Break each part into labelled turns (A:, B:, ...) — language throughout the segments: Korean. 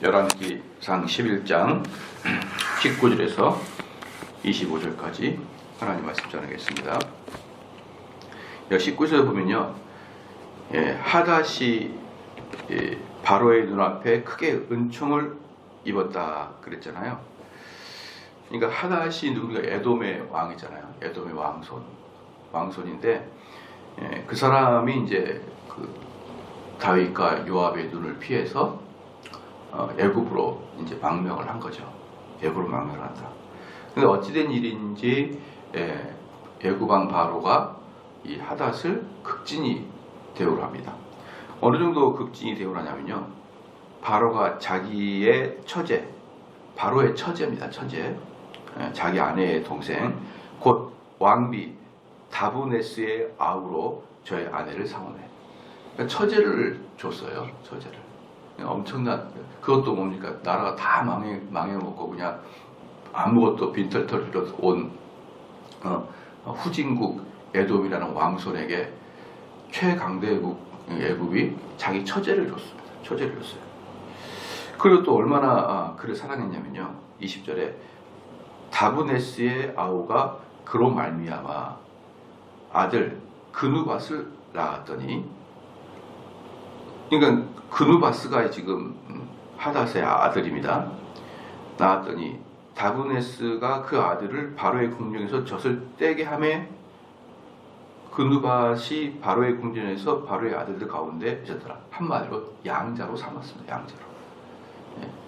A: 열왕기상 11장 19절에서 25절까지 하나님 말씀 전하겠습니다. 19절에 보면요, 하닷이 바로의 눈앞에 크게 은총을 입었다 그랬잖아요. 그러니까 하닷이 누구가 에돔의 왕이잖아요. 에돔의 왕손인데, 그 사람이 이제 그 다윗과 요압의 눈을 피해서 애굽으로 이제 망명을 한 거죠. 애굽으로 망명을 한다. 근데 어찌된 일인지 애굽 왕 바로가 이 하닷을 극진히 대우를 합니다. 어느 정도 극진히 대우를 하냐면요, 바로가 자기의 처제, 바로의 처제입니다. 처제, 자기 아내의 동생, 곧 왕비 다브네스의 아우로 저의 아내를 사모해. 그러니까 처제를 줬어요. 처제를. 엄청난, 그것도 뭡니까? 나라가 다 망해먹고 그냥 아무것도 빈털터리로 온 후진국 에돔이라는 왕손에게 최강대국 애굽이 자기 처제를 줬습니다. 처제를 줬어요. 그리고 또 얼마나 그를 사랑했냐면요, 20절에 다브네스의 아우가 그로 말미암아 아들 그누밧을 낳았더니, 그러니까 그누밧스가 지금 하닷의 아들입니다. 낳았더니 다브네스가 그 아들을 바로의 궁정에서 젖을 떼게 하매 그누밧이 바로의 궁전에서 바로의 아들들 가운데 있었더라. 한마디로 양자로 삼았습니다. 양자로.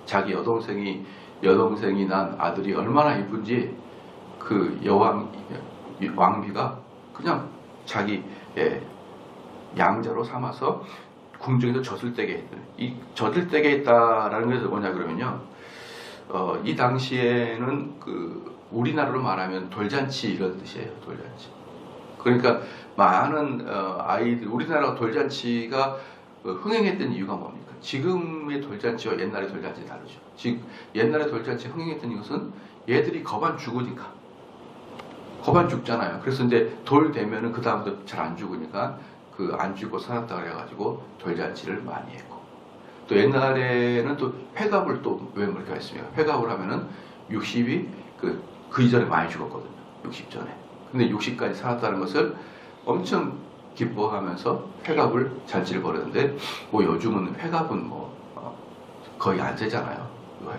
A: 자기 여동생이 난 아들이 얼마나 이쁜지 그 왕비가 그냥 자기 양자로 삼아서 궁정에서 젖을 떼게 했다. 이 젖을 떼게 했다라는 것은 뭐냐 그러면요, 이 당시에는 그 우리나라로 말하면 돌잔치 이런 뜻이에요. 돌잔치. 그러니까 많은 아이들, 우리나라 돌잔치가 흥행했던 이유가 뭡니까? 지금의 돌잔치와 옛날의 돌잔치 다르죠. 즉 옛날의 돌잔치 흥행했던 이것은 얘들이 거반 죽으니까, 거반 죽잖아요. 그래서 이제 돌 되면은 그 다음부터 잘 안 죽으니까 그 안 죽고 살았다 그래가지고 돌잔치를 많이 했고, 또 옛날에는 또 회갑을 또 왜 그렇게 했습니까? 회갑을 하면은 60이 그 이전에 많이 죽었거든요. 60 전에. 근데 60까지 살았다는 것을 엄청 기뻐하면서 회갑을 잔치를 벌였는데, 뭐 요즘은 회갑은 거의 안 세잖아요.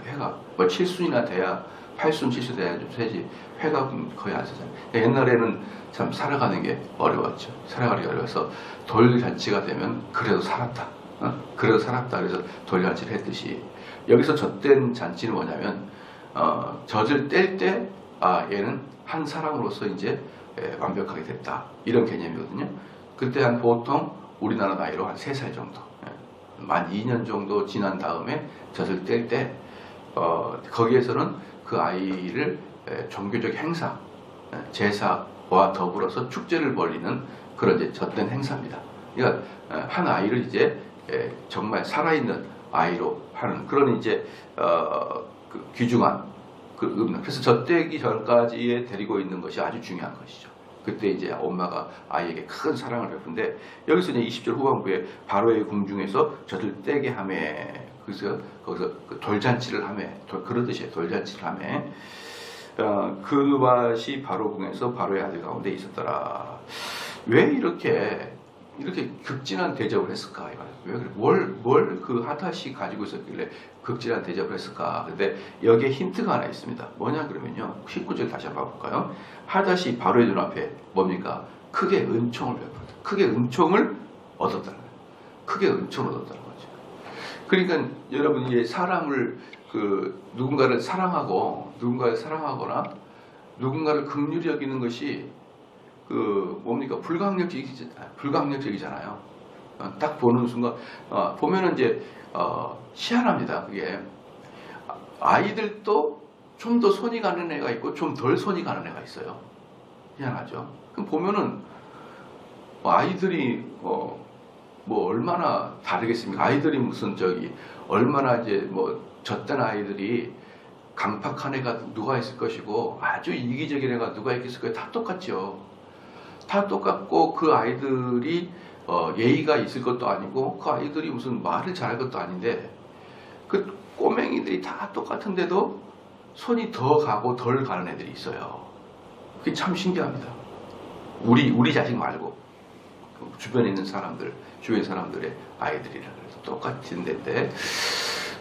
A: 회갑 뭐 7순이나 돼야, 8순 7순 돼야 좀 세지, 회갑은 거의 안 세잖아요. 옛날에는 참 살아가는 게 어려웠죠. 살아가기 어려워서 돌잔치가 되면 그래도 살았다, 그래도 살았다 그래서 돌잔치를 했듯이, 여기서 젖된 잔치는 뭐냐면 젖을 뗄 때 얘는 한 사람으로서 이제 완벽하게 됐다, 이런 개념이거든요. 그때 한 보통 우리나라 나이로 한 3살 정도, 만 2년 정도 지난 다음에 젖을 뗄 때 거기에서는 그 아이를 종교적 행사, 제사와 더불어서 축제를 벌이는 그런 이제 젖된 행사입니다. 그러니까 한 아이를 이제 정말 살아있는 아이로 하는 그런 이제 그 귀중한 그 의미. 그래서 젖되기 전까지에 데리고 있는 것이 아주 중요한 것이죠. 그때 이제 엄마가 아이에게 큰 사랑을 베푼데, 여기서 이제 20절 후반부에 바로의 궁중에서 젖을 떼게 하매, 그래서 거기서 그 돌잔치를 하매, 그런 뜻이에요. 돌잔치를 하매 그누밧이 바로 궁에서 바로의 아들 가운데 있었더라. 왜 이렇게 극진한 대접을 했을까? 왜 그래? 뭘 그 하닷이 가지고 있었길래 극진한 대접을 했을까? 근데 여기에 힌트가 하나 있습니다. 뭐냐 그러면요, 19절 다시 한번 볼까요? 하닷이 바로의 눈앞에 뭡니까? 크게 은총을 베풀었다. 크게 은총을 얻었다는 거예요. 크게 은총을 얻었다는 거죠. 그러니까 여러분, 이제 사람을 누군가를 사랑하거나 누군가를 긍휼히 여기는 것이 뭡니까? 불가항력적이잖아요. 딱 보는 순간 보면은 이제 희한합니다. 그게 아이들도 좀 더 손이 가는 애가 있고 좀 덜 손이 가는 애가 있어요. 희한하죠. 그럼 보면은 아이들이 뭐 얼마나 다르겠습니까? 아이들이 무슨 얼마나 이제 젖된 아이들이 강팍한 애가 누가 있을 것이고 아주 이기적인 애가 누가 있겠을 거예요. 다 똑같죠. 다 똑같고 그 아이들이 예의가 있을 것도 아니고 그 아이들이 무슨 말을 잘할 것도 아닌데 그 꼬맹이들이 다 똑같은데도 손이 더 가고 덜 가는 애들이 있어요. 그게 참 신기합니다. 우리 자식 말고 주변에 있는 사람들, 주변 사람들의 아이들이라 그래서 똑같은 데인데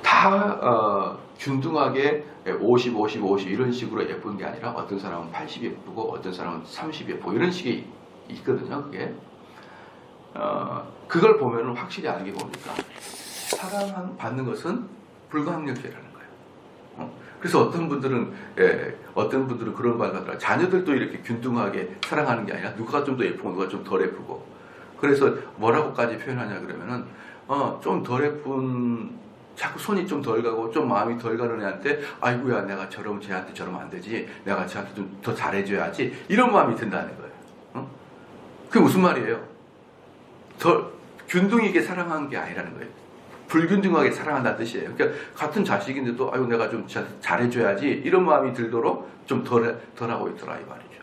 A: 다 균등하게 50, 50, 50 이런 식으로 예쁜 게 아니라 어떤 사람은 80 예쁘고 어떤 사람은 30 예쁘고 이런 식이 있거든요. 그게 그걸 보면 확실히 아는 게 뭡니까? 사랑받는 것은 불가항력죄라는 거예요. 그래서 어떤 분들은 그런 말 하더라. 자녀들도 이렇게 균등하게 사랑하는 게 아니라 누가 좀 더 예쁘고 누가 좀 덜 예쁘고. 그래서 뭐라고까지 표현하냐 그러면은 좀 덜 예쁜 자꾸 손이 좀 덜 가고 좀 마음이 덜 가는 애한테 아이고야 내가 쟤한테 저러면 안 되지. 내가 쟤한테 좀 더 잘해줘야지. 이런 마음이 든다는 거예요. 그게 무슨 말이에요? 더 균등하게 사랑하는 게 아니라는 거예요. 불균등하게 사랑한다는 뜻이에요. 그러니까 같은 자식인데도 아유 내가 좀 잘해줘야지 이런 마음이 들도록 좀 덜하고 있더라 이 말이죠.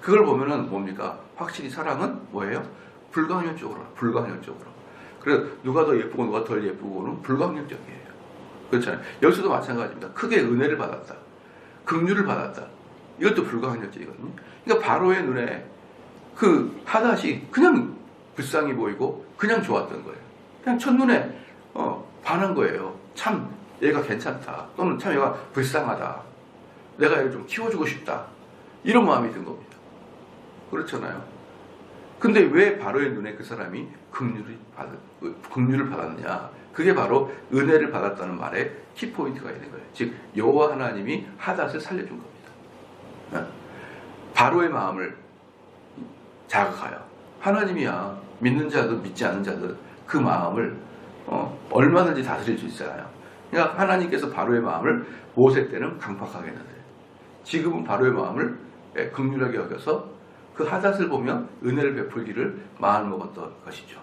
A: 그걸 보면은 뭡니까? 확실히 사랑은 뭐예요? 불가항력적으로. 그래서 누가 더 예쁘고 누가 덜 예쁘고는 불가항력적이에요. 그렇잖아요. 여기서도 마찬가지입니다. 크게 은혜를 받았다. 긍휼을 받았다. 이것도 불가항력적이거든요. 그러니까 바로의 눈에 그 하닷이 그냥 불쌍히 보이고 그냥 좋았던 거예요. 그냥 첫눈에 반한 거예요. 참 얘가 괜찮다. 또는 참 얘가 불쌍하다. 내가 얘를 좀 키워주고 싶다. 이런 마음이 든 겁니다. 그렇잖아요. 근데 왜 바로의 눈에 그 사람이 긍휼을 받았느냐? 그게 바로 은혜를 받았다는 말에 키포인트가 있는 거예요. 즉 여호와 하나님이 하닷을 살려준 겁니다. 바로의 마음을 자극하여 하나님이야 믿는 자들 믿지 않는 자들 그 마음을 얼마든지 다스릴 수 있잖아요. 그러니까 하나님께서 바로의 마음을 모세 때는 강팍하게 했는데 지금은 바로의 마음을 긍휼하게 여겨서 그 하닷을 보면 은혜를 베풀기를 마음을 먹었던 것이죠.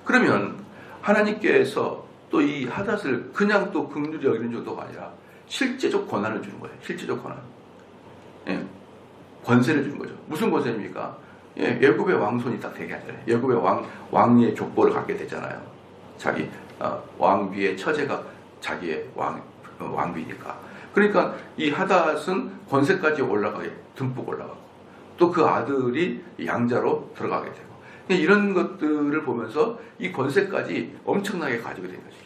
A: 그러면 하나님께서 또 이 하닷을 그냥 또 긍휼히 여기는 정도가 아니라 실제적 권한을 주는 거예요. 실제적 권한. 권세를 주는 거죠. 무슨 권세입니까? 애굽의 왕손이 딱 되게 하잖아요. 애굽의 왕위의 족보를 갖게 되잖아요. 자기 왕비의 처제가 자기의 왕비니까. 그러니까 이 하닷은 권세까지 올라가게 듬뿍 올라가고 또 그 아들이 양자로 들어가게 되고 이런 것들을 보면서 이 권세까지 엄청나게 가지게 된 것이죠.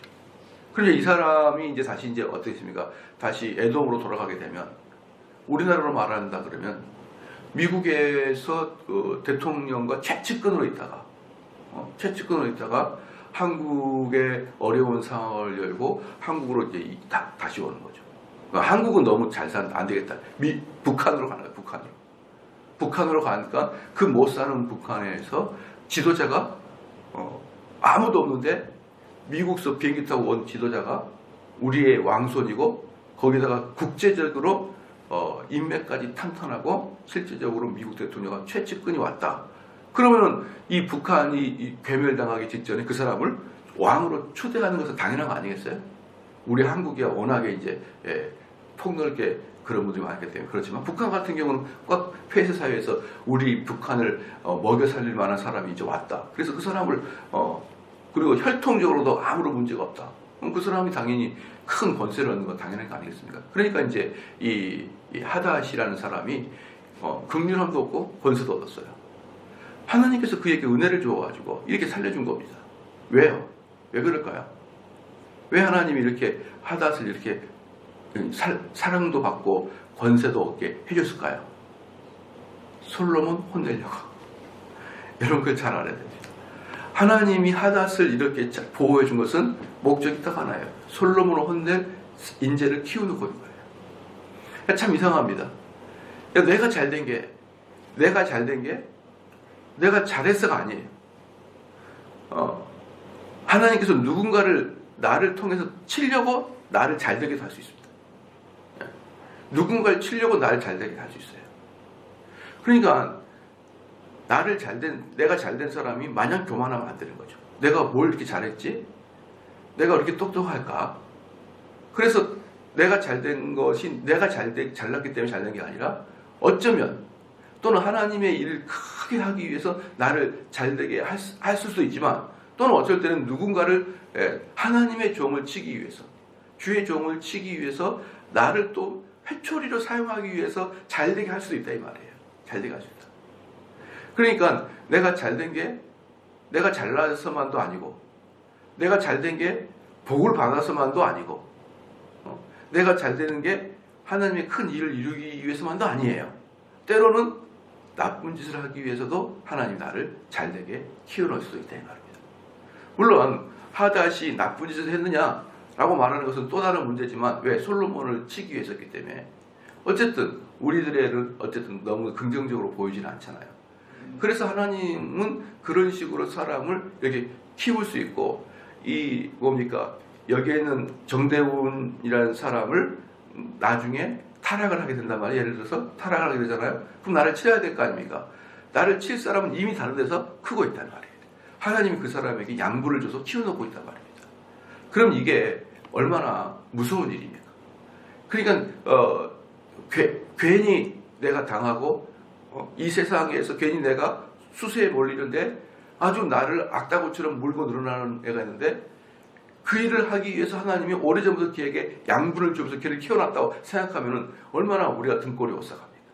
A: 그런데 이 사람이 이제 다시 이제 어떻게 했습니까? 다시 에돔으로 돌아가게 되면 우리나라로 말한다 그러면 미국에서 그 대통령과 최측근으로 있다가 한국의 어려운 상황을 열고 한국으로 이제 다시 오는 거죠. 그러니까 한국은 너무 잘 안 되겠다. 북한으로 가는 거예요. 북한으로 가니까 그 못 사는 북한에서 지도자가 아무도 없는데 미국서 비행기 타고 온 지도자가 우리의 왕손이고 거기다가 국제적으로 인맥까지 탄탄하고 실질적으로 미국 대통령과 최측근이 왔다. 그러면은 이 북한이 괴멸당하기 직전에 그 사람을 왕으로 초대하는 것은 당연한 거 아니겠어요? 우리 한국이 워낙에 이제 폭넓게 그런 분들이 많기 때문에 그렇지만 북한 같은 경우는 꽉 폐쇄 사회에서 우리 북한을 먹여 살릴 만한 사람이 이제 왔다. 그래서 그 사람을 그리고 혈통적으로도 아무런 문제가 없다. 그럼 그 사람이 당연히 큰 권세를 얻는 건 당연한 거 아니겠습니까? 그러니까 이제 이 하닷이라는 사람이 긍휼함도 얻고 권세도 얻었어요. 하나님께서 그에게 은혜를 주어가지고 이렇게 살려준 겁니다. 왜요? 왜 그럴까요? 왜 하나님이 이렇게 하닷을 이렇게 사랑도 받고 권세도 얻게 해줬을까요? 솔로몬 혼내려고. 여러분 그걸 잘 알아야 됩니다. 하나님이 하닷을 이렇게 보호해 준 것은 목적이 딱 하나예요. 솔로몬을 혼낼 인재를 키우는 거예요. 참 이상합니다. 내가 잘된 게 내가 잘해서가 아니에요. 하나님께서 누군가를 나를 통해서 치려고 나를 잘되게 할 수 있습니다. 누군가를 치려고 나를 잘되게 할 수 있어요. 그러니까 내가 잘된 사람이 마냥 교만하면 안 되는 거죠. 내가 뭘 이렇게 잘했지? 내가 이렇게 똑똑할까? 그래서 내가 잘된 것이 내가 잘났기 때문에 잘된 게 아니라 어쩌면 또는 하나님의 일을 크게 하기 위해서 나를 잘되게 할 수도 있지만 또는 어쩔 때는 누군가를 하나님의 종을 치기 위해서, 주의 종을 치기 위해서 나를 또 회초리로 사용하기 위해서 잘되게 할 수도 있다 이 말이에요. 잘되게 할 수 있다. 그러니까 내가 잘된 게 내가 잘나서만도 아니고, 내가 잘된 게 복을 받아서만도 아니고, 내가 잘되는 게 하나님의 큰 일을 이루기 위해서만도 아니에요. 때로는 나쁜 짓을 하기 위해서도 하나님 나를 잘되게 키워놓을 수도 있다 이 말입니다. 물론 하닷이 나쁜 짓을 했느냐라고 말하는 것은 또 다른 문제지만, 왜? 솔로몬을 치기 위해서였기 때문에. 어쨌든 우리들의 어쨌든 너무 긍정적으로 보이지는 않잖아요. 그래서 하나님은 그런 식으로 사람을 이렇게 키울 수 있고, 이 뭡니까? 여기에는 정대훈이라는 사람을 나중에 타락을 하게 된단 말이에요. 예를 들어서 타락을 하게 되잖아요. 그럼 나를 치러야 될 거 아닙니까? 나를 칠 사람은 이미 다른 데서 크고 있단 말이에요. 하나님이 그 사람에게 양분을 줘서 키워놓고 있단 말입니다. 그럼 이게 얼마나 무서운 일입니까? 그러니까 괜히 내가 당하고 이 세상에서 괜히 내가 수세에 몰리는데 아주 나를 악다구처럼 물고 늘어나는 애가 있는데, 그 일을 하기 위해서 하나님이 오래전부터 걔에게 양분을 주면서 걔를 키워놨다고 생각하면 얼마나 우리가 등골이 오싹합니까?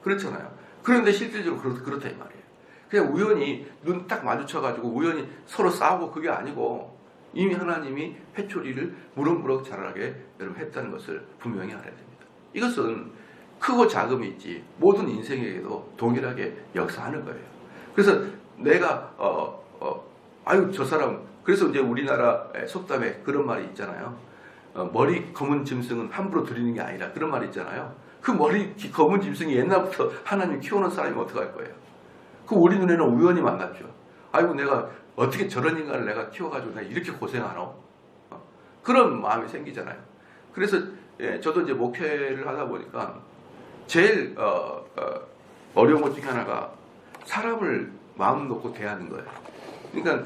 A: 그렇잖아요. 그런데 실질적으로 그렇다 이 말이에요. 그냥 우연히 눈 딱 마주쳐가지고 우연히 서로 싸우고 그게 아니고, 이미 하나님이 회초리를 무럭무럭 자라게 여러분 했다는 것을 분명히 알아야 됩니다. 이것은 크고 작음이 있지 모든 인생에게도 동일하게 역사하는 거예요. 그래서 내가 아유 저 사람, 그래서 이제 우리나라 속담에 그런 말이 있잖아요. 머리 검은 짐승은 함부로 들이는 게 아니라, 그런 말이 있잖아요. 그 머리 검은 짐승이 옛날부터 하나님 키워놓은 사람이 어떡할 거예요? 그 우리 눈에는 우연히 만났죠. 아이고 내가 어떻게 저런 인간을 내가 키워가지고 내가 이렇게 고생하노? 그런 마음이 생기잖아요. 그래서 저도 이제 목회를 하다 보니까 제일 어려운 것 중에 하나가 사람을 마음 놓고 대하는 거예요. 그러니까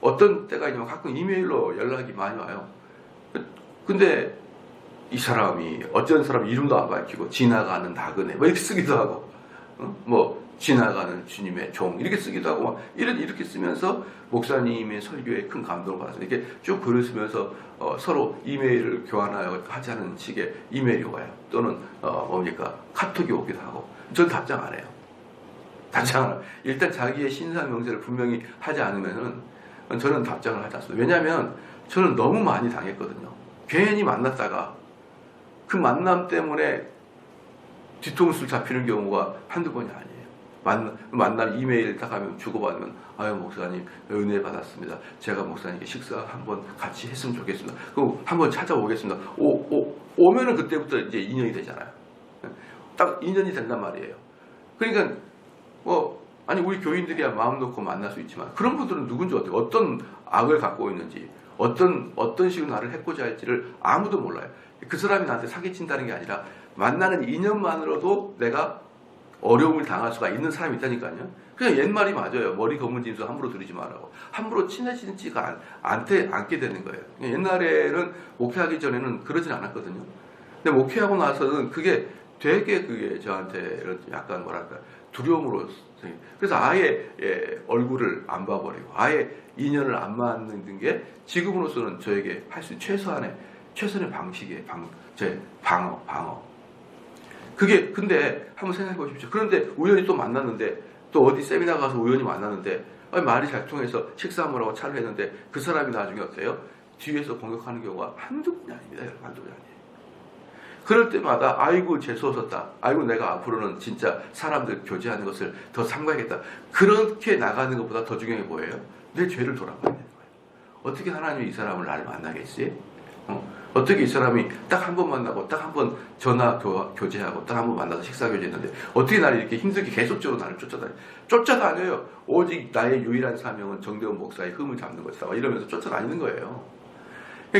A: 어떤 때가 있냐면 가끔 이메일로 연락이 많이 와요. 근데 이 사람이 어떤 사람 이름도 안 밝히고 지나가는 나그네 뭐 이렇게 쓰기도 하고, 뭐 지나가는 주님의 종 이렇게 쓰기도 하고 막 이렇게 쓰면서 목사님의 설교에 큰 감동을 받았어요. 이렇게 쭉 글을 쓰면서 서로 이메일을 교환하자는 식의 이메일이 와요. 또는 뭡니까 카톡이 오기도 하고. 전 답장 안 해요. 답장 안 해요. 일단 자기의 신상 명세를 분명히 하지 않으면은 저는 답장을 하지 않습니다. 왜냐하면 저는 너무 많이 당했거든요. 괜히 만났다가 그 만남 때문에 뒤통수를 잡히는 경우가 한두 번이 아니에요. 만남 이메일 딱 하면 주고받으면, 아유 목사님 은혜 받았습니다. 제가 목사님께 식사 한번 같이 했으면 좋겠습니다. 그리고 한번 찾아오겠습니다. 오면은 그때부터 이제 인연이 되잖아요. 딱 인연이 된단 말이에요. 그러니까 아니 우리 교인들이야 마음 놓고 만날 수 있지만, 그런 분들은 누군지 어떤 악을 갖고 있는지, 어떤 식으로 나를 해코지 할지를 아무도 몰라요. 그 사람이 나한테 사기친다는 게 아니라 만나는 인연만으로도 내가 어려움을 당할 수가 있는 사람이 있다니까요. 그냥 옛말이 맞아요. 머리 검은 짐승 함부로 들이지 말라고. 함부로 친해지지가 않게 되는 거예요. 옛날에는 목회하기 전에는 그러진 않았거든요. 근데 목회하고 나서는 그게 되게 저한테 약간 뭐랄까 두려움으로, 그래서 아예 얼굴을 안 봐버리고 아예 인연을 안 맞는 게 지금으로서는 저에게 할 수 있는 최선의 방식의 제 방어. 그게 근데 한번 생각해 보십시오. 그런데 우연히 또 만났는데, 또 어디 세미나 가서 우연히 만났는데 말이 잘 통해서 식사하느라고 차를 했는데 그 사람이 나중에 어때요? 뒤에서 공격하는 경우가 한두 번이 아닙니다. 여러분, 한두 번이 아니에요. 그럴 때마다 아이고 재수없었다. 아이고 내가 앞으로는 진짜 사람들 교제하는 것을 더 삼가야겠다. 그렇게 나가는 것보다 더 중요한 게 뭐예요? 내 죄를 돌아봐야 되는 거예요. 어떻게 하나님이 이 사람을 나를 만나겠지? 어떻게 이 사람이 딱 한 번 만나고 딱 한 번 전화 교제하고 딱 한 번 만나서 식사 교제했는데 어떻게 나를 이렇게 힘들게 계속적으로 나를 쫓아다녀요. 오직 나의 유일한 사명은 정대원 목사의 흠을 잡는 것이다. 이러면서 쫓아다니는 거예요.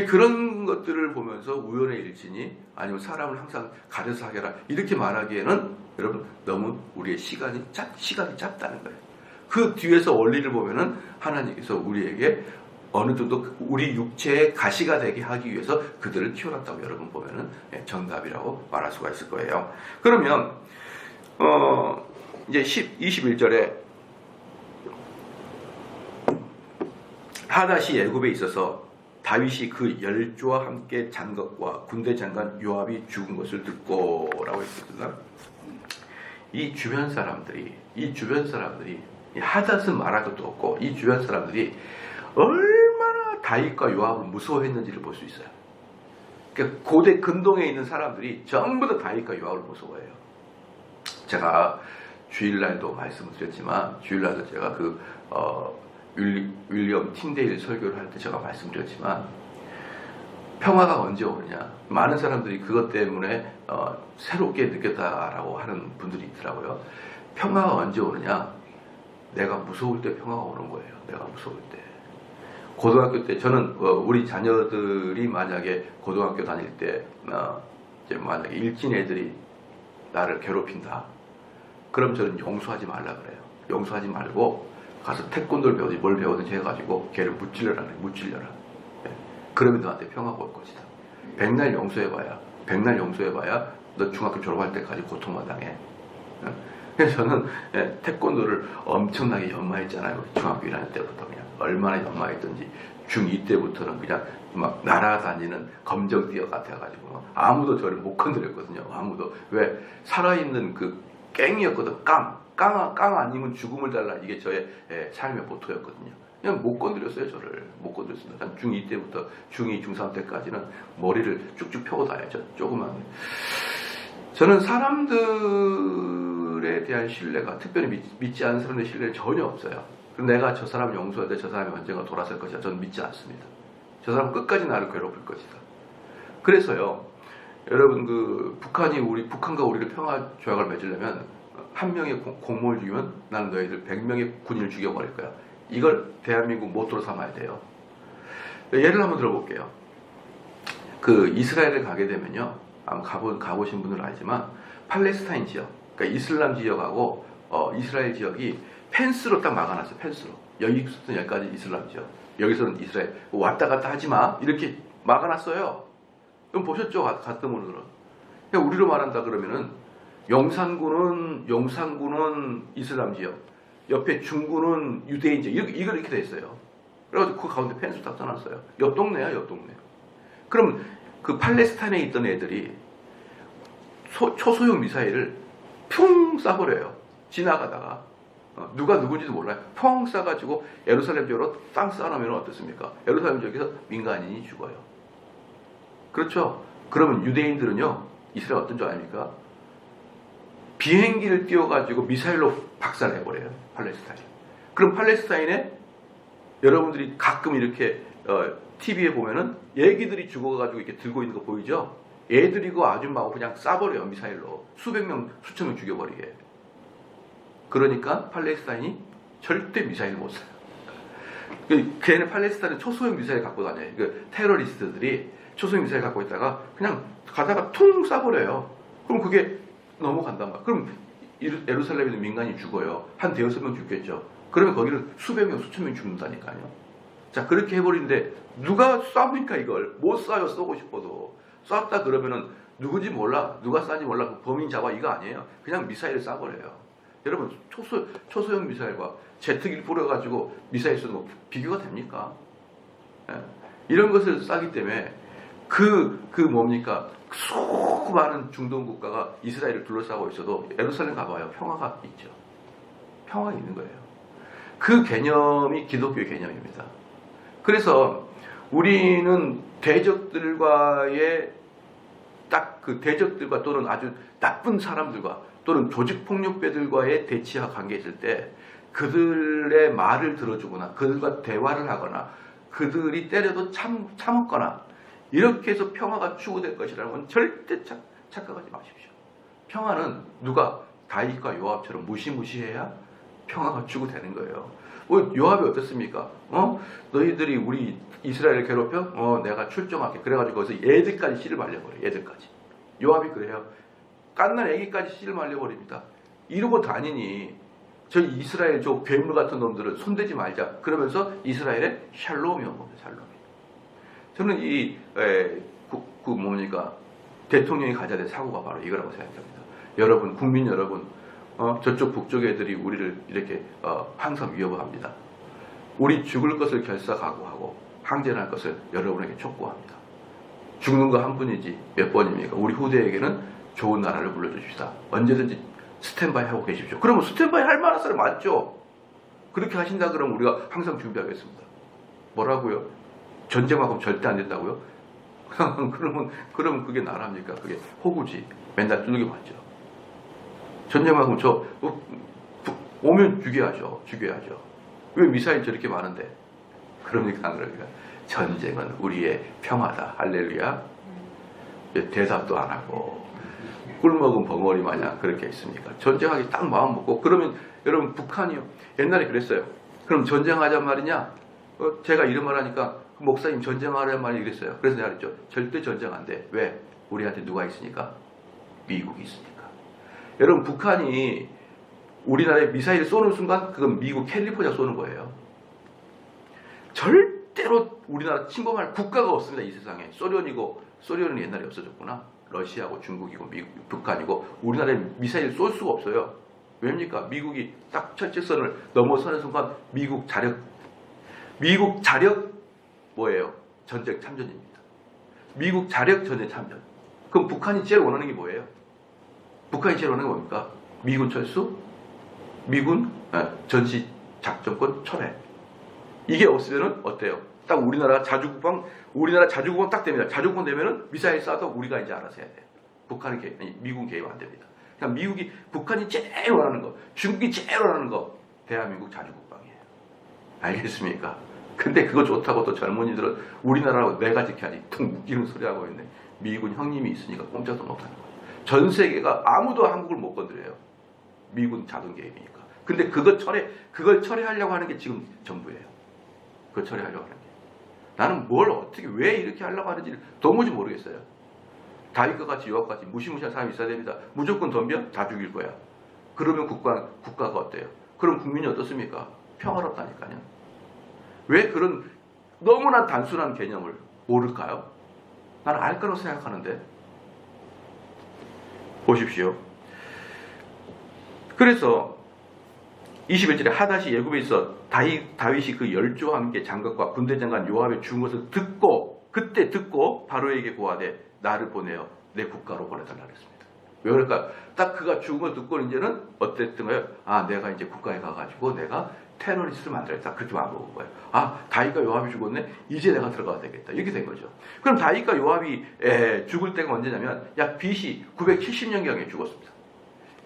A: 그런 것들을 보면서 우연의 일치니 아니면 사람을 항상 가려서 하게라 이렇게 말하기에는 여러분 너무 우리의 시간이 짧다는 거예요. 그 뒤에서 원리를 보면은 하나님께서 우리에게 어느 정도 우리 육체의 가시가 되게 하기 위해서 그들을 키워놨다고 여러분 보면은 정답이라고 말할 수가 있을 거예요. 그러면 이제 21절에 하닷이 애굽에 있어서 다윗이 그 열조와 함께 잔 것과 군대 장관 요압이 죽은 것을 듣고 라고 했거든요. 이 주변 사람들이 이 하닷은 말할 것도 없고 이 주변 사람들이 얼마나 다윗과 요압을 무서워했는지를 볼 수 있어요. 그러니까 고대 근동에 있는 사람들이 전부 다 다윗과 요압을 무서워해요. 제가 주일날도 말씀을 드렸지만 주일날도 제가 윌리엄 틴데일 설교를 할 때 제가 말씀드렸지만 평화가 언제 오느냐, 많은 사람들이 그것 때문에 새롭게 느꼈다라고 하는 분들이 있더라고요. 평화가 언제 오느냐, 내가 무서울 때 평화가 오는 거예요. 내가 무서울 때. 고등학교 때 저는 우리 자녀들이 만약에 고등학교 다닐 때 이제 만약에 일진 애들이 나를 괴롭힌다, 그럼 저는 용서하지 말라 그래요. 용서하지 말고 가서 태권도를 배우든지 뭘 배우든지 해가지고 걔를 무찔러라 그래. 무찔러라. 그러면 너한테 평화가 올 것이다. 백날 용서해봐야 너 중학교 졸업할 때까지 고통만 당해. 그래서 저는 태권도를 엄청나게 연마했잖아요. 중학교 1학년 때부터 그냥 얼마나 연마했던지 중2 때부터는 그냥 막 날아다니는 검정띠어 같아가지고 아무도 저를 못 건드렸거든요. 아무도. 왜? 살아있는 그 깽이었거든. 깡 아니면 죽음을 달라. 이게 저의 삶의 모토였거든요. 그냥 못 건드렸어요. 저를 못 건드렸습니다. 한 중2 때부터 중2, 중3 때까지는 머리를 쭉쭉 펴고 다녔죠. 조그만. 저는 사람들에 대한 신뢰가, 특별히 믿지 않는 사람들의 신뢰는 전혀 없어요. 내가 저 사람 용서할 때 저 사람이 언젠가 돌아설 것이다. 저는 믿지 않습니다. 저 사람은 끝까지 나를 괴롭힐 것이다. 그래서요, 여러분 북한과 우리를 평화 조약을 맺으려면 한 명의 공무원을 죽이면 나는 너희들 100명의 군인을 죽여버릴 거야. 이걸 대한민국 모토로 삼아야 돼요. 예를 한번 들어볼게요. 이스라엘을 가게 되면요, 아마 가보신 분들은 알지만 팔레스타인 지역, 그러니까 이슬람 지역하고 이스라엘 지역이 펜스로 딱 막아놨어요. 펜스로. 여기서부터 여기까지 이슬람 지역, 여기서는 이스라엘. 왔다 갔다 하지 마. 이렇게 막아놨어요. 그럼 보셨죠? 갔던 분들은. 그러니까 우리로 말한다 그러면은 용산구는 이슬람 지역, 옆에 중구는 유대인 지역, 이렇게 돼 있어요. 그래가지고 그 가운데 펜스 딱 써놨어요. 옆 동네야, 옆 동네. 그럼 그 팔레스타인에 있던 애들이 초소형 미사일을 풍 쏴버려요. 지나가다가. 누가 누군지도 몰라요. 펑 쏴가지고 예루살렘 지역으로 땅 쏴놓으면 어떻습니까? 예루살렘 지역에서 민간인이 죽어요. 그렇죠? 그러면 유대인들은요, 이스라엘 어떤 줄 아닙니까? 비행기를 띄워가지고 미사일로 박살내버려요. 팔레스타인. 그럼 팔레스타인에 여러분들이 가끔 이렇게 TV에 보면은 애기들이 죽어가지고 이렇게 들고 있는 거 보이죠? 애들이 그 아줌마하고 그냥 쏴버려요. 미사일로. 수백 명, 수천 명 죽여버리게. 그러니까 팔레스타인이 절대 미사일 못 쏴요. 걔네 팔레스타인은 초소형 미사일 갖고 다녀요. 테러리스트들이 초소형 미사일 갖고 있다가 그냥 가다가 퉁 쏴버려요. 그럼 그게 넘어간단 말이에요. 그럼 예루살렘에 있는 민간이 죽어요. 한 대여섯 명 죽겠죠. 그러면 거기는 수백 명, 수천 명 죽는다니까요. 자, 그렇게 해버리는데 누가 쏴니까 이걸 못 쏴요. 쏘고 싶어도. 쐈다 그러면은 누군지 몰라, 누가 쏴는지 몰라, 그 범인 잡아, 이거 아니에요. 그냥 미사일을 쏴버려요. 여러분, 초소형 미사일과 제트기를 뿌려가지고 미사일 쏘는 거 비교가 됩니까? 이런 것을 쏴기 때문에 뭡니까? 수많은 중동 국가가 이스라엘을 둘러싸고 있어도 예루살렘 가봐요. 평화가 있죠. 평화가 있는 거예요. 그 개념이 기독교의 개념입니다. 그래서 우리는 대적들과의 대적들과 또는 아주 나쁜 사람들과 또는 조직폭력배들과의 대치와 관계에 있을 때 그들의 말을 들어주거나 그들과 대화를 하거나 그들이 때려도 참았거나 이렇게 해서 평화가 추구될 것이라는 건 절대 착각하지 마십시오. 평화는 누가 다윗과 요압처럼 무시무시해야 평화가 추구되는 거예요. 요압이 어떻습니까? 너희들이 우리 이스라엘을 괴롭혀? 내가 출정할게. 그래가지고 거기서 애들까지 씨를 말려버려요. 애들까지. 요압이 그래요. 깐난 애기까지 씨를 말려버립니다. 이러고 다니니 저 이스라엘 저 괴물 같은 놈들은 손대지 말자. 그러면서 이스라엘에 샬롬이 온 겁니다. 샬롬이. 저는 대통령이 가져야 될 사고가 바로 이거라고 생각합니다. 여러분, 국민 여러분, 저쪽 북쪽 애들이 우리를 이렇게 항상 위협합니다. 우리 죽을 것을 결사각오하고 항전할 것을 여러분에게 촉구합니다. 죽는 거 한 분이지 몇 번입니까? 우리 후대에게는 좋은 나라를 물려주십시다. 언제든지 스탠바이 하고 계십시오. 그러면 스탠바이 할 만한 사람 맞죠? 그렇게 하신다 그러면 우리가 항상 준비하겠습니다. 뭐라고요? 전쟁만큼 절대 안 된다고요? 그러면 그게 나라입니까? 그게 호구지. 맨날 두들겨 맞죠. 전쟁만큼 오면 죽여야죠. 왜 미사일 저렇게 많은데? 그러니까 전쟁은 우리의 평화다. 할렐루야. 대답도 안 하고 꿀먹은 벙어리 마냥 그렇게 있습니까? 전쟁하기 딱 마음 먹고 그러면 여러분 북한이요. 옛날에 그랬어요. 그럼 전쟁하자는 말이냐? 제가 이런 말 하니까 목사님 전쟁하라는 말이 이랬어요. 그래서 내가 그랬죠. 절대 전쟁 안 돼. 왜? 우리한테 누가 있으니까? 미국이 있으니까. 여러분 북한이 우리나라에 미사일을 쏘는 순간 그건 미국 캘리포니아 쏘는 거예요. 절대로 우리나라 침범할 국가가 없습니다. 이 세상에. 소련은 옛날에 없어졌구나. 러시아고 중국이고 미국, 북한이고 우리나라에 미사일 쏠 수가 없어요. 왜입니까? 미국이 딱 철책선을 넘어서는 순간 미국 자력 뭐예요? 전쟁 참전입니다. 미국 자력 전쟁 참전. 그럼 북한이 제일 원하는 게 뭐예요? 북한이 제일 원하는 게 뭡니까? 미군 철수? 미군 전시 작전권 철회. 이게 없으면은 어때요? 딱 우리나라 자주국방 딱 됩니다. 자주국방 되면은 미사일 쏴도 우리가 이제 알아서 해야 돼요. 미군 개입 안 됩니다. 그러니까 북한이 제일 원하는 거, 중국이 제일 원하는 거, 대한민국 자주국방이에요. 알겠습니까? 근데 그거 좋다고 또 젊은이들은 우리나라로 내가 지켜야지 툭 묶이는 소리 하고 있네. 미군 형님이 있으니까 꼼짝도 못하는 거예요. 전 세계가 아무도 한국을 못 건드려요. 미군 자동 개입이니까. 근데 그걸 처리하려고 하는 게 지금 정부예요. 그걸 처리하려고 하는 게. 나는 왜 이렇게 하려고 하는지 도무지 모르겠어요. 다윗과 같이 요압같이 무시무시한 사람이 있어야 됩니다. 무조건 덤벼? 다 죽일 거야. 그러면 국가가 어때요? 그럼 국민이 어떻습니까? 평화롭다니까요. 왜 그런 너무나 단순한 개념을 모를까요? 나는 알 거라고 생각하는데. 보십시오. 그래서 21절에 하닷이 예굽에 있어 다윗이 그 열조와 함께 장갑과 군대 장관 요압의 죽은 것을 그때 듣고 바로에게 고하되 나를 보내어 내 국가로 보내달라 그랬습니다. 왜 그럴까? 딱 그가 죽은 걸 듣고 이제는 어땠던 거예요? 내가 이제 국가에 가가지고 내가 테러리스트를 만들겠다. 그렇게 마음먹은 거예요. 다윗과 요압이 죽었네. 이제 내가 들어가야 되겠다. 이렇게 된 거죠. 그럼 다윗과 요압이 죽을 때가 언제냐면 약 BC 970년경에 죽었습니다.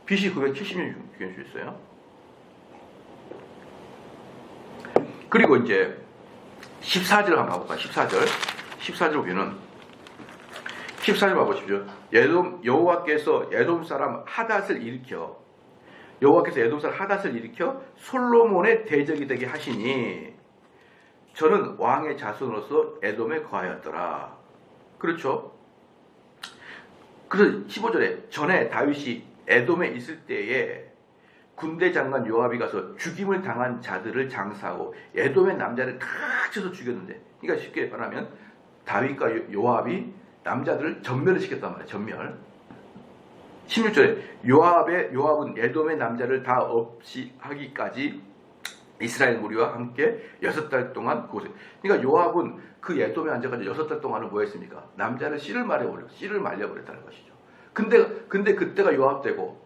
A: BC 970년경에 죽었어요. 그리고 이제 14절 한번 가볼까요? 14절 보면은 14절 봐보십시오. 여호와께서 에돔 사람 하닷을 일으켜 솔로몬의 대적이 되게 하시니 저는 왕의 자손으로서 에돔에 거하였더라. 그렇죠? 그래서 15절에 전에 다윗이 에돔에 있을 때에 군대 장관 요압이 가서 죽임을 당한 자들을 장사하고 에돔의 남자를 다 쳐서 죽였는데, 그러니까 쉽게 말하면 다윗과 요압이 남자들을 전멸을 시켰단 말이에요. 전멸. 16절에 요압은 에돔의 남자를 다 없이 하기까지 이스라엘 무리와 함께 6달 동안 그곳에. 그러니까 요압은 그 에돔에 앉아가지고 6달 동안은 뭐 했습니까? 남자를 씨를 말려버렸다는 것이죠. 근데 그때가 요압되고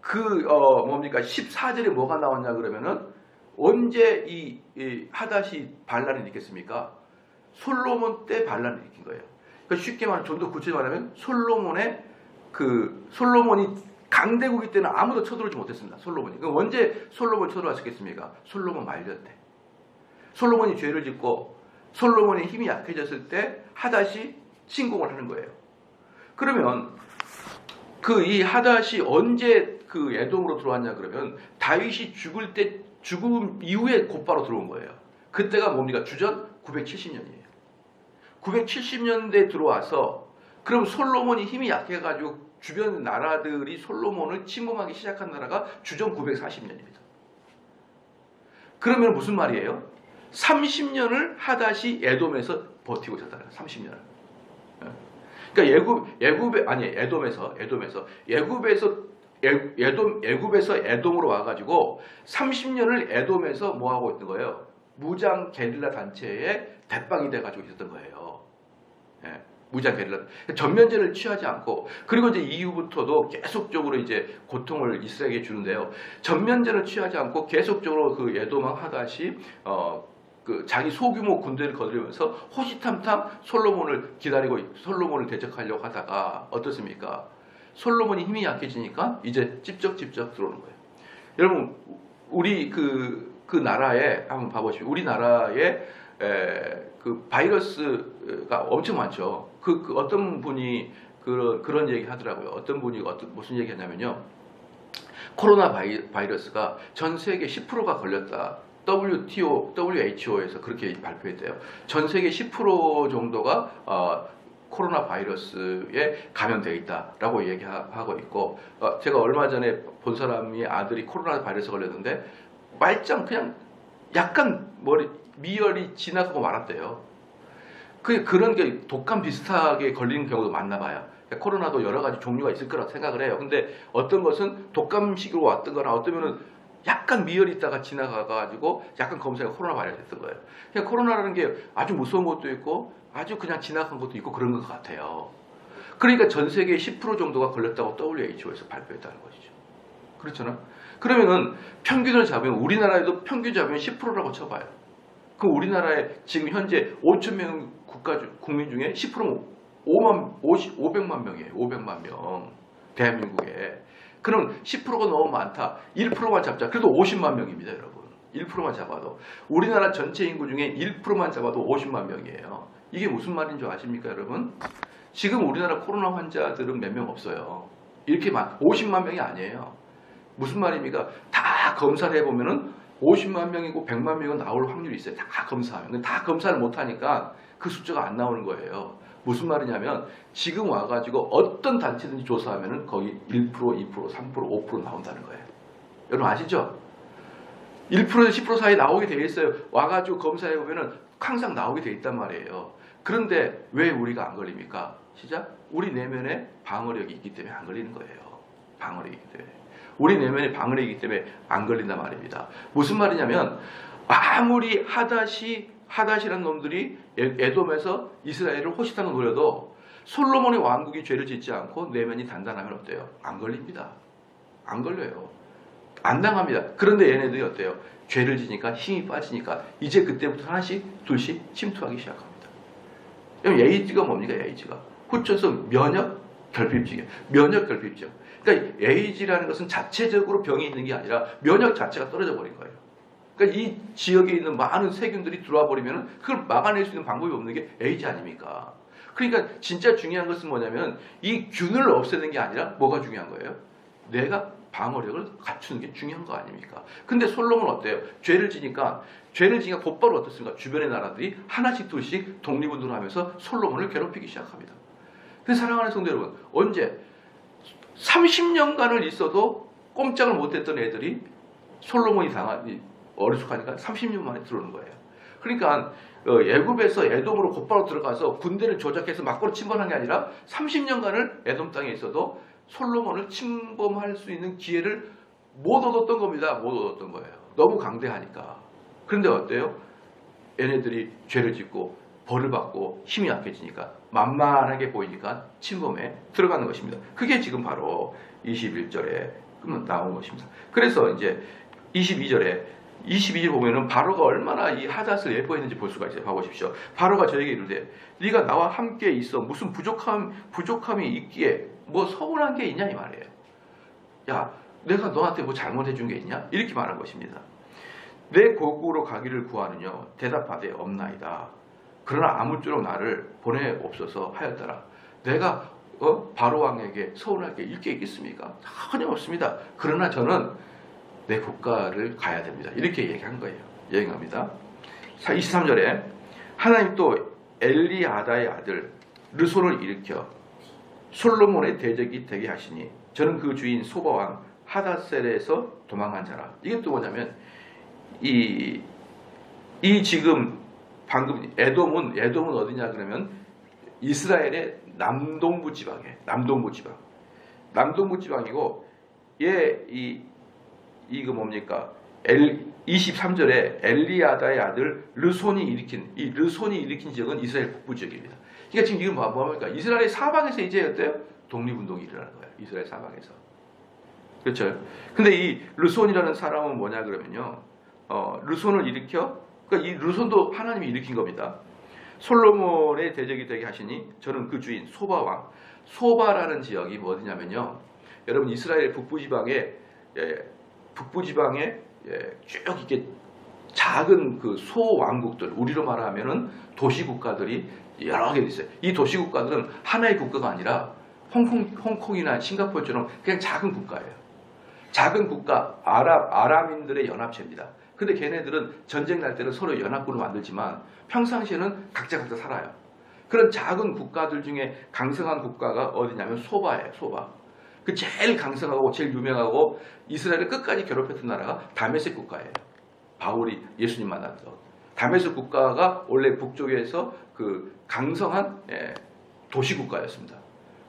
A: 14절에 뭐가 나왔냐 그러면은 언제 이 하닷이 반란을 일으켰습니까? 솔로몬 때 반란을 일으킨 거예요. 그러니까 쉽게 말하면 좀 더 구체적으로 말하면 솔로몬이 강대국이 때는 아무도 쳐들어오지 못했습니다. 솔로몬이. 그럼 언제 솔로몬이 쳐들어왔겠습니까? 솔로몬 말년 때. 솔로몬이 죄를 짓고 솔로몬의 힘이 약해졌을 때 하닷이 침공을 하는 거예요. 그러면 이 하닷이 언제 그 에돔으로 들어왔냐 그러면 다윗이 죽음 이후에 곧바로 들어온 거예요. 그때가 뭡니까? 주전 970년이에요. 970년대에 들어와서 그럼 솔로몬이 힘이 약해가지고 주변 나라들이 솔로몬을 침공하기 시작한 나라가 주전 940년입니다. 그러면 무슨 말이에요? 30년을 하닷이 에돔에서 버티고 있었다는 거예요. 30년을. 그러니까 에돔에서 애굽에서 에돔으로 와가지고 30년을 에돔에서 뭐 하고 있던 거예요? 무장 게릴라 단체에 대빵이 돼가지고 있었던 거예요. 예, 무장 게릴라 전면제를 취하지 않고, 그리고 이제 이후부터도 계속적으로 이제 고통을 이스라엘에게 주는데요. 전면제를 취하지 않고 계속적으로 그 에돔 왕 하닷이 그 자기 소규모 군대를 거느리면서 호시탐탐 솔로몬을 대적하려고 하다가 어떻습니까? 솔로몬이 힘이 약해지니까 이제 찝쩍찝쩍 들어오는 거예요. 여러분, 우리 그 나라에 한번 봐보시죠. 우리나라에 그 바이러스가 엄청 많죠. 그 어떤 분이 그런 얘기 하더라고요. 어떤 분이 무슨 얘기 했냐면요. 코로나 바이러스가 전 세계 10%가 걸렸다. WHO에서 그렇게 발표했대요. 전 세계 10% 정도가 코로나 바이러스에 감염되어 있다라고 얘기하고 있고, 제가 얼마 전에 본 사람이 아들이 코로나 바이러스 걸렸는데 말짱 그냥 약간 미열이 지나가고 말았대요. 그런 게 독감 비슷하게 걸리는 경우도 많나 봐요. 그러니까 코로나도 여러 가지 종류가 있을 거라고 생각을 해요. 근데 어떤 것은 독감식으로 왔던 거나 어쩌면은 약간 미열이 있다가 지나가가지고 약간 검사가 코로나 바이러스 됐던 거예요. 그냥 코로나라는 게 아주 무서운 것도 있고 아주 그냥 지나간 것도 있고 그런 것 같아요. 그러니까 전 세계 10% 정도가 걸렸다고 WHO에서 발표했다는 것이죠. 그렇잖아. 그러면은 평균을 잡으면 우리나라에도 평균 잡으면 10%라고 쳐봐요. 그럼 우리나라에 지금 현재 5천 명 국민 중에 10%면 500만 명이에요. 500만 명. 대한민국에. 그럼 10%가 너무 많다. 1%만 잡자. 그래도 50만 명입니다, 여러분. 1%만 잡아도. 우리나라 전체 인구 중에 1%만 잡아도 50만 명이에요. 이게 무슨 말인 줄 아십니까, 여러분? 지금 우리나라 코로나 환자들은 몇 명 없어요. 이렇게 50만 명이 아니에요. 무슨 말입니까? 다 검사를 해보면은 50만 명이고 100만 명은 나올 확률이 있어요. 다 검사하면. 근데 다 검사를 못하니까 그 숫자가 안 나오는 거예요. 무슨 말이냐면 지금 와가지고 어떤 단체든지 조사하면은 거기 1%, 2%, 3%, 5% 나온다는 거예요. 여러분 아시죠? 1%에서 10% 사이 나오게 돼 있어요. 와가지고 검사해보면은 항상 나오게 돼 있단 말이에요. 그런데 왜 우리가 안 걸립니까? 시작? 우리 내면에 방어력이 있기 때문에 안 걸리는 거예요. 방어력이 있기 때문에. 우리 내면에 방어력이 있기 때문에 안 걸린단 말입니다. 무슨 말이냐면 아무리 하닷이라는 놈들이 에돔에서 이스라엘을 호시탐을 노려도 솔로몬의 왕국이 죄를 짓지 않고 내면이 단단하면 어때요? 안 걸립니다. 안 걸려요. 안 당합니다. 그런데 얘네들이 어때요? 죄를 지니까 힘이 빠지니까 이제 그때부터 하나씩 둘씩 침투하기 시작합니다. 에이즈가 뭡니까? 에이즈가 후천성 면역 결핍증이에요. 면역 결핍증. 그러니까 에이즈라는 것은 자체적으로 병이 있는 게 아니라 면역 자체가 떨어져 버린 거예요. 그러니까 이 지역에 있는 많은 세균들이 들어와 버리면 그걸 막아낼 수 있는 방법이 없는 게 에이즈 아닙니까? 그러니까 진짜 중요한 것은 뭐냐면 이 균을 없애는 게 아니라 뭐가 중요한 거예요? 내가 방어력을 갖추는 게 중요한 거 아닙니까? 근데 솔로몬은 어때요? 죄를 지니까 곧바로 어떻습니까? 주변의 나라들이 하나씩 둘씩 독립운동을 하면서 솔로몬을 괴롭히기 시작합니다. 근데 사랑하는 성도 여러분, 언제 30년간을 있어도 꼼짝을 못했던 애들이 솔로몬이 어리숙하니까 30년 만에 들어오는 거예요. 그러니까 애굽에서 에돔으로 곧바로 들어가서 군대를 조작해서 막고로 침범한 게 아니라 30년간을 에돔 땅에 있어도 솔로몬을 침범할 수 있는 기회를 못 얻었던 겁니다. 못 얻었던 거예요. 너무 강대하니까. 그런데 어때요? 얘네들이 죄를 짓고 벌을 받고 힘이 약해지니까 만만하게 보이니까 침범에 들어가는 것입니다. 그게 지금 바로 21절에 나온 것입니다. 그래서 이제 22절 보면은 바로가 얼마나 이 하닷을 예뻐했는지 볼 수가 있어요. 봐보십시오. 바로가 저에게 이르되 네가 나와 함께 있어 무슨 부족함이 있기에 뭐 서운한 게 있냐 이 말이에요. 야, 내가 너한테 뭐 잘못해 준 게 있냐? 이렇게 말한 것입니다. 내 고국으로 가기를 구하느냐? 대답하되 없나이다. 그러나 아무쪼록 나를 보내옵소서 하였더라. 내가 바로 왕에게 서운할 게 일게 있겠습니까? 전혀 없습니다. 그러나 저는 내 국가를 가야 됩니다. 이렇게 얘기한 거예요. 얘기합니다. 23절에 하나님 또 엘리아다의 아들 르손을 일으켜 솔로몬의 대적이 되게 하시니 저는 그 주인 소바왕 하닷셀에서 도망한 자라. 이게 또 뭐냐면 이 지금 방금 에돔은 어디냐 그러면 이스라엘의 남동부 지방이고 이거 뭡니까? 23절에 엘리아다의 아들 르손이 일으킨 지역은 이스라엘 북부 지역입니다. 그러니까 지금 이건 뭡니까? 이스라엘 사방에서 이제 어때요? 독립운동이 일어나는 거예요. 이스라엘 사방에서. 그렇죠? 근데 이 르손이라는 사람은 뭐냐 그러면요. 르손을 일으켜, 그러니까 이 르손도 하나님이 일으킨 겁니다. 솔로몬의 대적이 되게 하시니 저는 그 주인 소바왕. 소바라는 지역이 어디냐면요. 여러분 이스라엘 북부지방에 쭉 이렇게 작은 그 소왕국들, 우리로 말하면은 도시국가들이 여러 개 있어요. 이 도시국가들은 하나의 국가가 아니라 홍콩이나 싱가포르처럼 그냥 작은 국가예요. 작은 국가, 아랍인들의 연합체입니다. 근데 걔네들은 전쟁 날 때는 서로 연합군을 만들지만 평상시에는 각자 살아요. 그런 작은 국가들 중에 강성한 국가가 어디냐면 소바예요. 소바. 그 제일 강성하고 제일 유명하고 이스라엘을 끝까지 괴롭혔던 나라가 다메섹 국가예요. 바울이 예수님 만났던 다메섹 국가가 원래 북쪽에서 그 강성한 도시 국가였습니다.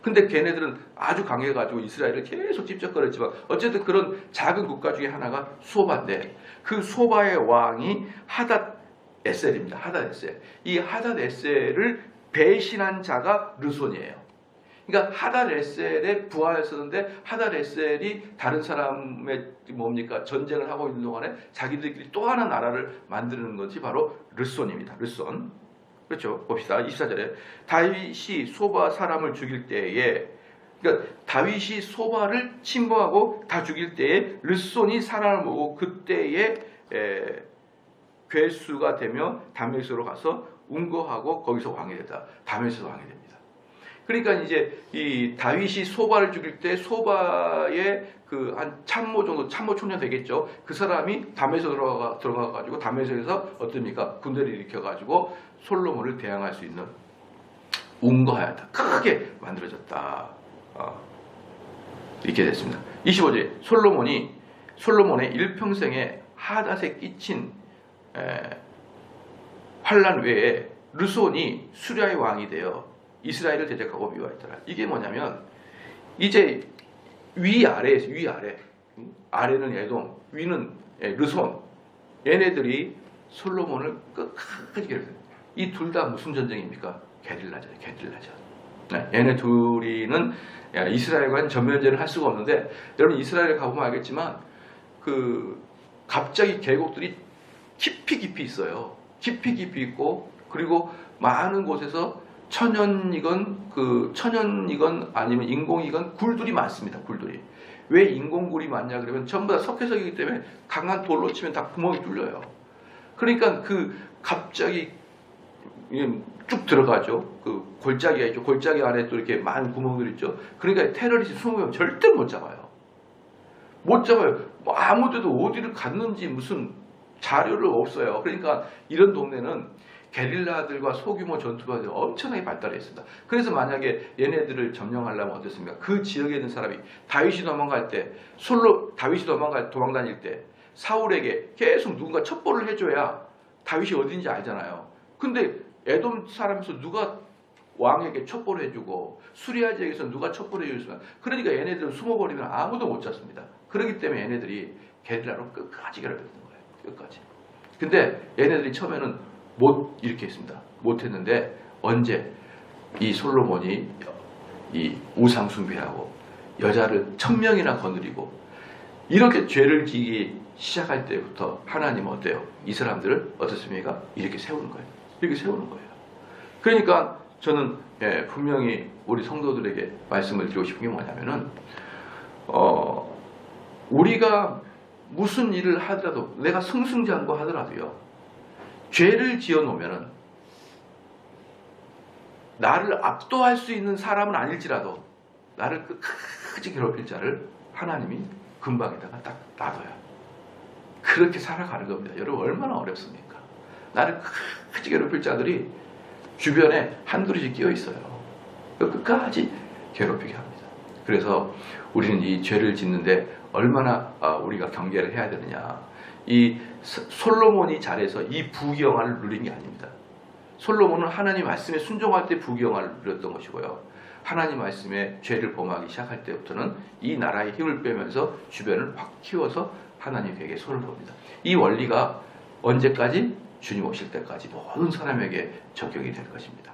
A: 근데 걔네들은 아주 강해가지고 이스라엘을 계속 찝적거렸지만 어쨌든 그런 작은 국가 중에 하나가 소바인데 그 소바의 왕이 하닷 에셀입니다. 하닷 에셀. 이 하닷 에셀을 배신한 자가 르손이에요. 그러니까 하닷 에셀의 부하였었는데 하닷 에셀이 다른 사람의 뭡니까 전쟁을 하고 있는 동안에 자기들끼리 또 하나 나라를 만드는 것이 바로 르손입니다. 르손. 그렇죠. 봅시다. 24절에 다윗이 소바 사람을 죽일 때에, 그러니까 다윗이 소바를 침범하고 다 죽일 때에 르손이 사람을 모으고 그때에 괴수가 되며 다메섹으로 가서 운거하고 거기서 왕이 됐다. 다메섹에서 왕이 됩니다. 그러니까 이제 이 다윗이 소바를 죽일 때 소바의 그 한 참모 정도, 참모 총장 되겠죠. 그 사람이 다메섹으로 들어가 가지고 다메섹에서 어떻습니까? 군대를 일으켜 가지고 솔로몬을 대항할 수 있는 운거하였다. 크게 만들어졌다. 이렇게 됐습니다. 25절 솔로몬의 일평생에 하닷에 끼친 환란 외에 르손이 수리아의 왕이 되어 이스라엘을 대적하고 미워했더라. 이게 뭐냐면 이제 위아래 아래는 에돔, 위는 르손, 얘네들이 솔로몬을 끝까지 괴롭혀요. 이 둘 다 무슨 전쟁입니까? 게릴라전이에요. 게릴라전. 얘네 둘이는 이스라엘과는 전면전을 할 수가 없는데 여러분 이스라엘에 가보면 알겠지만 그 갑자기 계곡들이 깊이 있어요. 깊이 있고 그리고 많은 곳에서 천연이건 아니면 인공이건 굴들이 많습니다. 굴들이. 왜 인공굴이 많냐 그러면 전부 다 석회석이기 때문에 강한 돌로 치면 다 구멍이 뚫려요. 그러니까 그 갑자기 쭉 들어가죠. 그 골짜기가 있죠. 골짜기 안에 또 이렇게 많은 구멍들이 있죠. 그러니까 테러리스트 20명 절대 못 잡아요. 못 잡아요. 뭐 아무 데도 어디를 갔는지 무슨 자료를 없어요. 그러니까 이런 동네는 게릴라들과 소규모 전투가 엄청나게 발달했습니다. 그래서 만약에 얘네들을 점령하려면 어떻습니까? 그 지역에 있는 사람이 다윗이 도망갈 때 다윗이 도망 다닐 때 사울에게 계속 누군가 첩보를 해줘야 다윗이 어딘지 알잖아요. 근데 에돔 사람에서 누가 왕에게 첩보를 해주고 수리아 지역에서 누가 첩보를 해주면 그러니까 얘네들은 숨어버리면 아무도 못 잡습니다. 그렇기 때문에 얘네들이 게릴라로 끝까지 괴롭히는 거예요. 끝까지. 근데 얘네들이 처음에는 못 이렇게 했습니다. 못했는데 언제 이 솔로몬이 이 우상 숭배하고 여자를 1000명이나 거느리고 이렇게 죄를 지기 시작할 때부터 하나님은 어때요? 이 사람들을 어떻습니까? 이렇게 세우는 거예요. 이렇게 세우는 거예요. 그러니까 저는 분명히 우리 성도들에게 말씀을 드리고 싶은 게 뭐냐면은 우리가 무슨 일을 하더라도 내가 승승장구 하더라도요. 죄를 지어놓으면은 나를 압도할 수 있는 사람은 아닐지라도 나를 끝까지 괴롭힐 자를 하나님이 근방에다가 딱 놔둬요. 그렇게 살아가는 겁니다. 여러분 얼마나 어렵습니까? 나를 끝까지 괴롭힐 자들이 주변에 한둘이씩 끼어 있어요. 끝까지 괴롭히게 합니다. 그래서 우리는 이 죄를 짓는데 얼마나 우리가 경계를 해야 되느냐. 이 솔로몬이 잘해서 이 부귀영화를 누린 게 아닙니다. 솔로몬은 하나님 말씀에 순종할 때 부귀영화를 누렸던 것이고요. 하나님 말씀에 죄를 범하기 시작할 때부터는 이 나라의 힘을 빼면서 주변을 확 키워서 하나님에게 손을 봅니다. 이 원리가 언제까지? 주님 오실 때까지 모든 사람에게 적용이 될 것입니다.